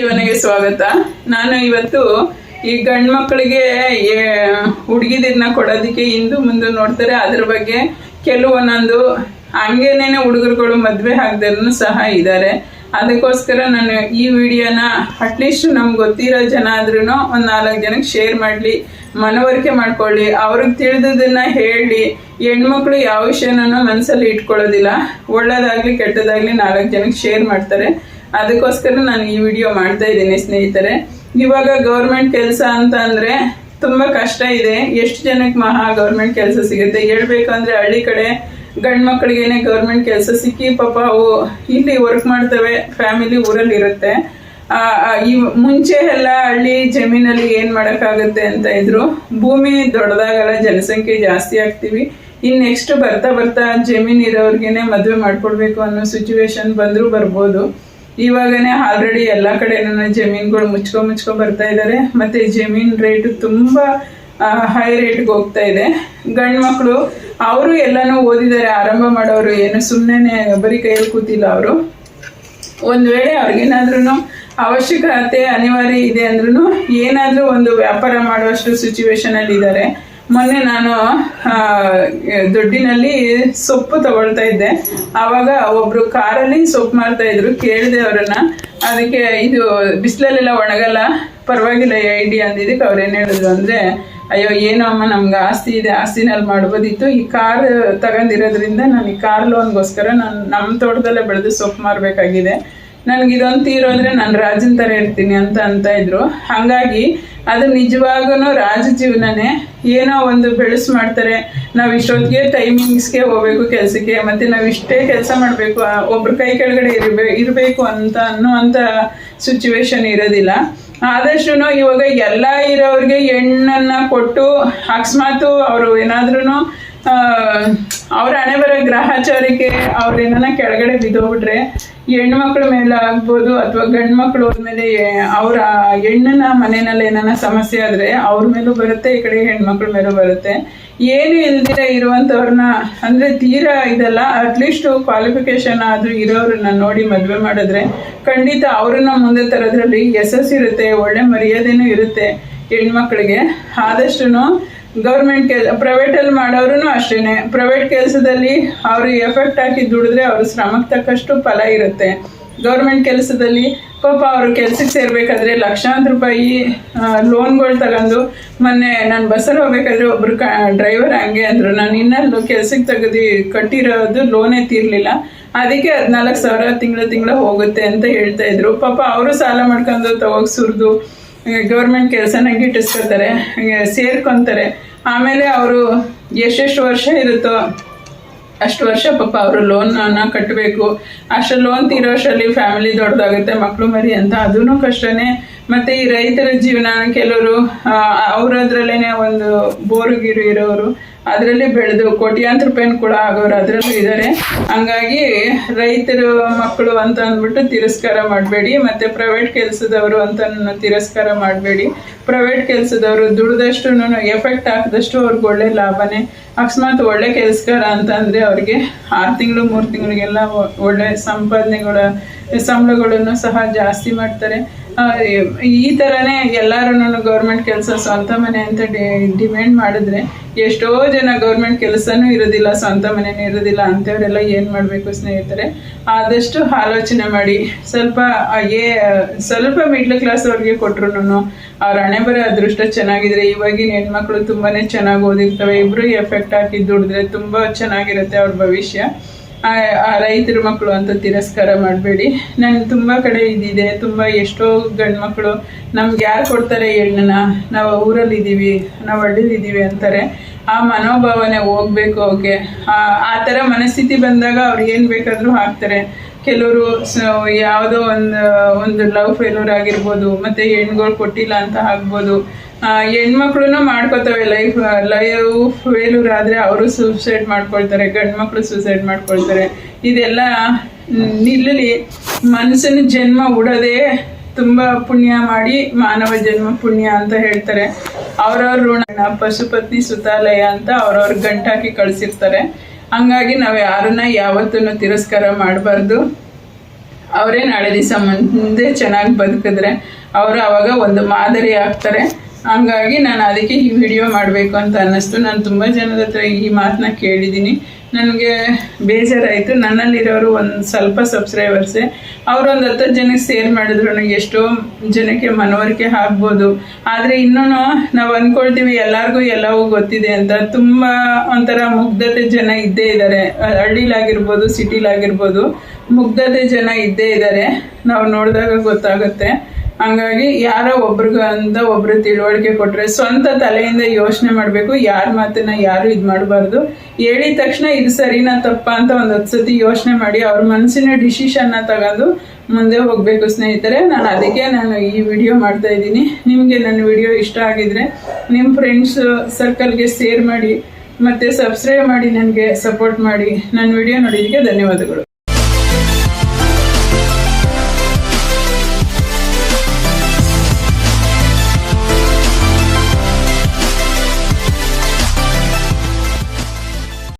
ಇವನಿಗೆ ಸ್ವಾಗತ. ನಾನು ಇವತ್ತು ಈ ಗಂಡು ಮಕ್ಕಳಿಗೆ ಹುಡುಗಿದಿರನ್ನ ಕೊಡೋದಕ್ಕೆ ಹಿಂದು ಮುಂದೆ ನೋಡ್ತಾರೆ, ಅದ್ರ ಬಗ್ಗೆ ಕೆಲವೊಂದೊಂದು ಹಂಗೇನೇನೆ ಹುಡುಗರುಗಳು ಮದುವೆ ಆಗದಲ್ಲೂ ಸಹ ಇದ್ದಾರೆ. ಅದಕ್ಕೋಸ್ಕರ ನಾನು ಈ ವಿಡಿಯೋನ ಅಟ್ಲೀಸ್ಟ್ ನಮ್ಗೆ ಗೊತ್ತಿರೋ ಜನ ಆದ್ರೂ ಒಂದು 4 ಜನಕ್ಕೆ ಶೇರ್ ಮಾಡಲಿ, ಮನವರಿಕೆ ಮಾಡ್ಕೊಳ್ಳಿ, ಅವ್ರಿಗೆ ತಿಳಿದದನ್ನ ಹೇಳಿ. ಹೆಣ್ಮಕ್ಳು ಯಾವ ವಿಷಯನೂ ಮನಸ್ಸಲ್ಲಿ ಇಟ್ಕೊಳ್ಳೋದಿಲ್ಲ, ಒಳ್ಳೇದಾಗ್ಲಿ ಕೆಟ್ಟದಾಗ್ಲಿ 4 ಜನಕ್ಕೆ ಶೇರ್ ಮಾಡ್ತಾರೆ. ಅದಕ್ಕೋಸ್ಕರ ನಾನು ಈ ವಿಡಿಯೋ ಮಾಡ್ತಾ ಇದ್ದೀನಿ ಸ್ನೇಹಿತರೆ. ಇವಾಗ ಗೌರ್ಮೆಂಟ್ ಕೆಲಸ ಅಂತ ಅಂದ್ರೆ ತುಂಬಾ ಕಷ್ಟ ಇದೆ. ಎಷ್ಟು ಜನಕ್ಕೆ ಗೌರ್ಮೆಂಟ್ ಕೆಲಸ ಸಿಗುತ್ತೆ ಹೇಳ್ಬೇಕಂದ್ರೆ, ಹಳ್ಳಿ ಕಡೆ ಗಂಡು ಮಕ್ಕಳಿಗೇನೆ ಗೌರ್ಮೆಂಟ್ ಕೆಲಸ ಸಿಕ್ಕಿ ಪಾಪ ಅವು ಇಲ್ಲಿ ವರ್ಕ್ ಮಾಡ್ತವೆ, ಫ್ಯಾಮಿಲಿ ಊರಲ್ಲಿ ಇರುತ್ತೆ. ಈ ಮುಂಚೆ ಎಲ್ಲ ಹಳ್ಳಿ ಜಮೀನಲ್ಲಿ ಏನ್ ಮಾಡಕ್ಕಾಗುತ್ತೆ ಅಂತ ಇದ್ರು. ಭೂಮಿ ದೊಡ್ಡದಾಗಲ್ಲ, ಜನಸಂಖ್ಯೆ ಜಾಸ್ತಿ ಆಗ್ತೀವಿ, ಇನ್ ನೆಕ್ಸ್ಟ್ ಬರ್ತಾ ಬರ್ತಾ ಜಮೀನ್ ಇರೋರ್ಗೆನೆ ಮದ್ವೆ ಮಾಡ್ಕೊಡ್ಬೇಕು ಅನ್ನೋ ಸಿಚುವೇಶನ್ ಬಂದ್ರು ಬರ್ಬೋದು. ಇವಾಗನೇ ಆಲ್ರೆಡಿ ಎಲ್ಲ ಕಡೆನೂ ಜಮೀನ್ಗಳು ಮುಚ್ಕೊ ಬರ್ತಾ ಇದ್ದಾರೆ. ಮತ್ತೆ ಜಮೀನ್ ರೇಟ್ ತುಂಬಾ ಹೈ ರೇಟ್ಗೆ ಹೋಗ್ತಾ ಇದೆ. ಗಂಡು ಮಕ್ಕಳು ಅವರು ಎಲ್ಲಾನು ಓದಿದ್ದಾರೆ, ಆರಂಭ ಮಾಡೋರು, ಏನು ಸುಮ್ಮನೆ ಬರೀ ಕೈಯಲ್ಲಿ ಕೂತಿಲ್ಲ ಅವರು. ಒಂದ್ ವೇಳೆ ಅವ್ರಿಗೇನಾದ್ರೂ ಅವಶ್ಯಕತೆ ಅನಿವಾರ್ಯ ಇದೆ ಅಂದ್ರೂ ಏನಾದ್ರೂ ಒಂದು ವ್ಯಾಪಾರ ಮಾಡುವಷ್ಟು ಸಿಚುವೇಶನ್ ಅಲ್ಲಿ ಇದ್ದಾರೆ. ಮೊನ್ನೆ ನಾನು ದೊಡ್ಡಿನಲ್ಲಿ ಸೊಪ್ಪು ತಗೊಳ್ತಾ ಇದ್ದೆ, ಆವಾಗ ಒಬ್ರು ಕಾರಲ್ಲಿ ಸೊಪ್ಪು ಮಾರ್ತಾ ಇದ್ರು. ಕೇಳಿದೆ ಅವರನ್ನ, ಅದಕ್ಕೆ ಇದು ಬಿಸಿಲಲ್ಲೆಲ್ಲ ಒಣಗಲ್ಲ, ಪರವಾಗಿಲ್ಲ ಐಡಿ ಅಂದಿದ್ದಕ್ಕೆ ಅವ್ರು ಏನ್ ಹೇಳಿದ್ರು ಅಂದ್ರೆ, ಅಯ್ಯೋ ಏನೋ ಅಮ್ಮ ನಮ್ಗೆ ಆಸ್ತಿ ಇದೆ, ಆಸ್ತಿನಲ್ಲಿ ಮಾಡ್ಬೋದಿತ್ತು, ಈ ಕಾರ್ ತಗೊಂಡಿರೋದ್ರಿಂದ ನಾನು ಈ ಕಾರ್ ಲೋನ್ಗೋಸ್ಕರ ನಾನು ನಮ್ಮ ತೋಟದಲ್ಲೇ ಬೆಳೆದು ಸೊಪ್ಪು ಮಾರ್ಬೇಕಾಗಿದೆ, ನನ್ಗೆ ಇದೊಂದು ತೀರೋದ್ರೆ ನಾನು ರಾಜನ್ ತರ ಇರ್ತೀನಿ ಅಂತ ಇದ್ರು. ಹಂಗಾಗಿ ಅದು ನಿಜವಾಗೂ ರಾಜ ಜೀವನನೇ. ಏನೋ ಒಂದು ಬೆಳೆಸ್ ಮಾಡ್ತಾರೆ, ನಾವು ಇಷ್ಟೊತ್ತಿಗೆ ಟೈಮಿಂಗ್ಸ್ಗೆ ಹೋಗ್ಬೇಕು ಕೆಲಸಕ್ಕೆ, ಮತ್ತೆ ನಾವು ಇಷ್ಟೇ ಕೆಲಸ ಮಾಡಬೇಕು, ಒಬ್ರ ಕೈ ಕೆಳಗಡೆ ಇರಬೇಕು ಅನ್ನುವಂಥ ಸಿಚುವೇಶನ್ ಇರೋದಿಲ್ಲ. ಆದಷ್ಟು ಇವಾಗ ಎಲ್ಲ ಇರೋರಿಗೆ ಹೆಣ್ಣನ್ನ ಕೊಟ್ಟು ಅಕಸ್ಮಾತ್ ಅವರು ಏನಾದ್ರೂ ಅವ್ರ ಹಣೆ ಬರೋ ಗ್ರಹಚಾರಕ್ಕೆ ಅವ್ರೇನ ಕೆಳಗಡೆ ಬಿದ್ದೋಗ್ಬಿಟ್ರೆ ಹೆಣ್ಮಕ್ಳ ಮೇಲೆ ಆಗ್ಬೋದು, ಅಥವಾ ಗಂಡು ಮಕ್ಳು ಹೋದ್ಮೇಲೆ ಅವ್ರ ಹೆಣ್ಣನ ಮನೆಯಲ್ಲಿ ಏನಾನ ಸಮಸ್ಯೆ ಆದ್ರೆ ಅವ್ರ ಮೇಲೂ ಬರುತ್ತೆ, ಈ ಕಡೆ ಹೆಣ್ಮಕ್ಳ ಮೇಲೂ ಬರುತ್ತೆ. ಏನು ಇಲ್ದಿರ ಇರುವಂತವ್ರನ್ನ ಅಂದ್ರೆ ತೀರಾ ಇದಲ್ಲ, ಅಟ್ಲೀಸ್ಟ್ ಕ್ವಾಲಿಫಿಕೇಶನ್ ಆದ್ರೂ ಇರೋರನ್ನ ನೋಡಿ ಮದ್ವೆ ಮಾಡಿದ್ರೆ ಖಂಡಿತ ಅವ್ರನ್ನ ಮುಂದೆ ತರೋದ್ರಲ್ಲಿ ಯಶಸ್ಸಿರುತ್ತೆ, ಒಳ್ಳೆ ಮರ್ಯಾದೆನೂ ಇರುತ್ತೆ ಹೆಣ್ಮಕ್ಳಿಗೆ. ಆದಷ್ಟು ಗೌರ್ಮೆಂಟ್ ಪ್ರೈವೇಟ್ ಅಲ್ಲಿ ಮಾಡೋರು ಅಷ್ಟೇನೆ, ಪ್ರೈವೇಟ್ ಕೆಲಸದಲ್ಲಿ ಅವ್ರು ಎಫೆಕ್ಟ್ ಹಾಕಿ ದುಡಿದ್ರೆ ಅವ್ರ ಶ್ರಮಕ್ಕೆ ತಕ್ಕಷ್ಟು ಫಲ ಇರುತ್ತೆ. ಗೌರ್ಮೆಂಟ್ ಕೆಲಸದಲ್ಲಿ ಪಾಪ ಅವ್ರು ಕೆಲ್ಸಕ್ಕೆ ಸೇರ್ಬೇಕಾದ್ರೆ ಲಕ್ಷಾಂತರ ರೂಪಾಯಿ ಲೋನ್ಗಳು ತಗೊಂಡು, ಮೊನ್ನೆ ನಾನು ಬಸ್ಸಲ್ಲಿ ಹೋಗ್ಬೇಕಾದ್ರೆ ಒಬ್ರು ಡ್ರೈವರ್ ಹಂಗೆ ಅಂದ್ರು, ನಾನು ಇನ್ನೂ ಕೆಲ್ಸಕ್ಕೆ ಕಟ್ಟಿರೋದು ಲೋನೇ ತೀರ್ಲಿಲ್ಲ, ಅದಕ್ಕೆ 14,000 ತಿಂಗಳ ಹೋಗುತ್ತೆ ಅಂತ ಹೇಳ್ತಾ ಇದ್ರು. ಪಾಪ ಅವರು ಸಾಲ ಮಾಡ್ಕೊಂಡು ತಗೋಗಿ ಸುರಿದು ಗೌರ್ಮೆಂಟ್ ಕೆಲಸನ ಗಿಟ್ಟಿಸ್ಕೊತಾರೆ, ಸೇರ್ಕೊಂತಾರೆ. ಆಮೇಲೆ ಅವರು ಎಷ್ಟೆಷ್ಟು ವರ್ಷ ಇರುತ್ತೋ ಅಷ್ಟು ವರ್ಷ ಪಾಪ ಅವರು ಲೋನ್ನ ಕಟ್ಟಬೇಕು. ಅಷ್ಟು ಲೋನ್ ತೀರೋ ಅಷ್ಟರಲ್ಲಿ ಫ್ಯಾಮಿಲಿ ದೊಡ್ಡದಾಗುತ್ತೆ, ಮಕ್ಕಳು ಮರಿ ಅಂತ ಅದೂ ಕಷ್ಟನೇ. ಮತ್ತೆ ಈ ರೈತರ ಜೀವನ, ಕೆಲವರು ಅವ್ರದ್ರಲ್ಲೇನೆ ಒಂದು ಬೋರುಗಿರು ಇರೋರು ಅದರಲ್ಲಿ ಬೆಳೆದು ಕೋಟ್ಯಾಂತರ ರೂಪಾಯಿನ ಕೂಡ ಆಗೋರು ಅದರಲ್ಲೂ ಇದ್ದಾರೆ. ಹಂಗಾಗಿ ರೈತರು ಮಕ್ಕಳು ಅಂತ ಅಂದ್ಬಿಟ್ಟು ತಿರಸ್ಕಾರ ಮಾಡಬೇಡಿ, ಮತ್ತೆ ಪ್ರೈವೇಟ್ ಕೆಲಸದವರು ಅಂತ ತಿರಸ್ಕಾರ ಮಾಡಬೇಡಿ. ಪ್ರೈವೇಟ್ ಕೆಲಸದವರು ದುಡ್ದಷ್ಟು ಎಫೆಕ್ಟ್ ಹಾಕಿದಷ್ಟು ಅವ್ರಿಗೆ ಒಳ್ಳೆ ಲಾಭನೇ. ಅಕಸ್ಮಾತ್ ಒಳ್ಳೆ ಕೆಲಸಗಾರ ಅಂತ ಅಂದ್ರೆ ಅವ್ರಿಗೆ 6 ತಿಂಗಳು 3 ತಿಂಗಳಿಗೆಲ್ಲ ಒಳ್ಳೆ ಸಂಬಳಗಳನ್ನು ಸಹ ಜಾಸ್ತಿ ಮಾಡ್ತಾರೆ. ಈ ಥರನೇ ಎಲ್ಲರೂ ಗೌರ್ಮೆಂಟ್ ಕೆಲಸ ಸ್ವಂತ ಮನೆ ಅಂತ ಡಿಮ್ಯಾಂಡ್ ಮಾಡಿದ್ರೆ ಎಷ್ಟೋ ಜನ ಗೌರ್ಮೆಂಟ್ ಕೆಲಸನೂ ಇರೋದಿಲ್ಲ, ಸ್ವಂತ ಮನೆನೂ ಇರೋದಿಲ್ಲ. ಅಂಥವರೆಲ್ಲ ಏನು ಮಾಡಬೇಕು ಸ್ನೇಹಿತರೆ, ಆದಷ್ಟು ಆಲೋಚನೆ ಮಾಡಿ. ಸ್ವಲ್ಪ ಮಿಡ್ಲ್ ಕ್ಲಾಸ್ ಅವ್ರಿಗೆ ಕೊಟ್ರು ಅವ್ರ ಹಣೆ ಬರೋ ಅದೃಷ್ಟ ಚೆನ್ನಾಗಿದ್ರೆ, ಇವಾಗಿನ ಹೆಣ್ಮಕ್ಳು ತುಂಬಾನೇ ಚೆನ್ನಾಗಿ ಓದಿರ್ತವೆ, ಇಬ್ರು ಎಫೆಕ್ಟ್ ಹಾಕಿ ದುಡಿದ್ರೆ ತುಂಬಾ ಚೆನ್ನಾಗಿರುತ್ತೆ ಅವ್ರ ಭವಿಷ್ಯ. ಆ ರೈತರ ಮಕ್ಕಳು ಅಂತ ತಿರಸ್ಕಾರ ಮಾಡಬೇಡಿ. ನಂಗೆ ತುಂಬ ಕಡೆ ಇದಿದೆ, ತುಂಬ ಎಷ್ಟೋ ಗಂಡು ಮಕ್ಕಳು ನಮ್ಗೆ ಯಾರು ಕೊಡ್ತಾರೆ ಹೆಣ್ಣನ್ನ, ನಾವು ಊರಲ್ಲಿ ಇದ್ದೀವಿ, ನಾವು ಹಳ್ಳಿಲಿದ್ದೀವಿ ಅಂತಾರೆ. ಆ ಮನೋಭಾವನೆ ಹೋಗ್ಬೇಕು ಅವ್ರಿಗೆ. ಆ ಥರ ಮನಸ್ಥಿತಿ ಬಂದಾಗ ಅವ್ರು ಏನು ಬೇಕಾದರೂ ಹಾಕ್ತಾರೆ. ಕೆಲವರು ಯಾವುದೋ ಒಂದು ಲವ್ ಫೇಲ್ಯೂರ್ ಆಗಿರ್ಬೋದು, ಮತ್ತೆ ಹೆಣ್ಗಳು ಕೊಟ್ಟಿಲ್ಲ ಅಂತ ಆಗ್ಬೋದು. ಹೆಣ್ಮಕ್ಳು ಮಾಡ್ಕೋತವೆ, ಲೈಫ್ ಫೇಲ್ಯೂರ್ ಆದರೆ ಅವರು ಸೂಸೈಡ್ ಮಾಡ್ಕೊಳ್ತಾರೆ, ಗಂಡು ಮಕ್ಕಳು ಸೂಸೈಡ್ ಮಾಡ್ಕೊಳ್ತಾರೆ. ಇದೆಲ್ಲ ನಿಲ್ಲಲಿ. ಮನುಷ್ಯನ ಜನ್ಮ ಉಡೋದೇ ತುಂಬ ಪುಣ್ಯ ಮಾಡಿ, ಮಾನವ ಜನ್ಮ ಪುಣ್ಯ ಅಂತ ಹೇಳ್ತಾರೆ. ಅವ್ರವ್ರ ಋಣ ಪಶುಪತ್ನಿ ಸುತಾಲಯ ಅಂತ ಅವ್ರವ್ರ ಗಂಟಾಕಿ ಕಳಿಸಿರ್ತಾರೆ. ಹಂಗಾಗಿ ನಾವು ಯಾರನ್ನ ಯಾವತ್ತೂ ತಿರಸ್ಕಾರ ಮಾಡಬಾರ್ದು. ಅವರೇ ನಾಳೆ ದಿವಸ ಮುಂದೆ ಚೆನ್ನಾಗಿ ಬದುಕಿದ್ರೆ ಅವರು ಆವಾಗ ಒಂದು ಮಾದರಿ ಆಗ್ತಾರೆ. ಹಂಗಾಗಿ ನಾನು ಅದಕ್ಕೆ ಈ ವಿಡಿಯೋ ಮಾಡಬೇಕು ಅಂತ ಅನ್ನಿಸ್ತು. ನಾನು ತುಂಬ ಜನದ ಹತ್ರ ಈ ಮಾತನ್ನ ಕೇಳಿದ್ದೀನಿ, ನನಗೆ ಬೇಜಾರಾಯಿತು. ನನ್ನಲ್ಲಿರೋರು ಒಂದು ಸ್ವಲ್ಪ ಸಬ್ಸ್ಕ್ರೈಬರ್ಸೇ, ಅವರೊಂದು 10 ಜನಕ್ಕೆ ಶೇರ್ ಮಾಡಿದ್ರು ಎಷ್ಟೋ ಜನಕ್ಕೆ ಮನವರಿಕೆ ಆಗ್ಬೋದು. ಆದರೆ ಇನ್ನೂ ನಾವು ಅಂದ್ಕೊಳ್ತೀವಿ ಎಲ್ಲರಿಗೂ ಎಲ್ಲವೂ ಗೊತ್ತಿದೆ ಅಂತ. ತುಂಬ ಒಂಥರ ಮುಗ್ಧತೆ ಜನ ಇದ್ದೇ ಇದ್ದಾರೆ, ಹಳ್ಳಿಲಾಗಿರ್ಬೋದು ಸಿಟಿಲಾಗಿರ್ಬೋದು, ಮುಗ್ಧತೆ ಜನ ಇದ್ದೇ ಇದ್ದಾರೆ. ನಾವು ನೋಡಿದಾಗ ಗೊತ್ತಾಗುತ್ತೆ. ಹಂಗಾಗಿ ಯಾರೋ ಒಬ್ರಿಗಂತ ಒಬ್ರು ತಿಳುವಳಿಕೆ ಕೊಟ್ಟರೆ ಸ್ವಂತ ತಲೆಯಿಂದ ಯೋಚನೆ ಮಾಡಬೇಕು. ಯಾರ ಮಾತನ್ನ ಯಾರು ಇದು ಮಾಡಬಾರ್ದು. ಹೇಳಿದ ತಕ್ಷಣ ಇದು ಸರಿನಾ ತಪ್ಪಾ ಅಂತ ಒಂದು 10 ಸತಿ ಯೋಚನೆ ಮಾಡಿ ಅವ್ರ ಮನಸ್ಸಿನ ಡಿಸಿಷನ್ನ ತಗೊಂಡು ಮುಂದೆ ಹೋಗಬೇಕು ಸ್ನೇಹಿತರೆ. ಅದಕ್ಕೆ ನಾನು ಈ ವಿಡಿಯೋ ಮಾಡ್ತಾ ಇದ್ದೀನಿ. ನಿಮಗೆ ನನ್ನ ವಿಡಿಯೋ ಇಷ್ಟ ಆಗಿದ್ರೆ ನಿಮ್ಮ ಫ್ರೆಂಡ್ಸ್ ಸರ್ಕಲ್ಗೆ ಶೇರ್ ಮಾಡಿ ಮತ್ತು ಸಬ್ಸ್ಕ್ರೈಬ್ ಮಾಡಿ, ನನಗೆ ಸಪೋರ್ಟ್ ಮಾಡಿ. ನನ್ನ ವಿಡಿಯೋ ನೋಡಿದ್ದಕ್ಕೆ ಧನ್ಯವಾದಗಳು.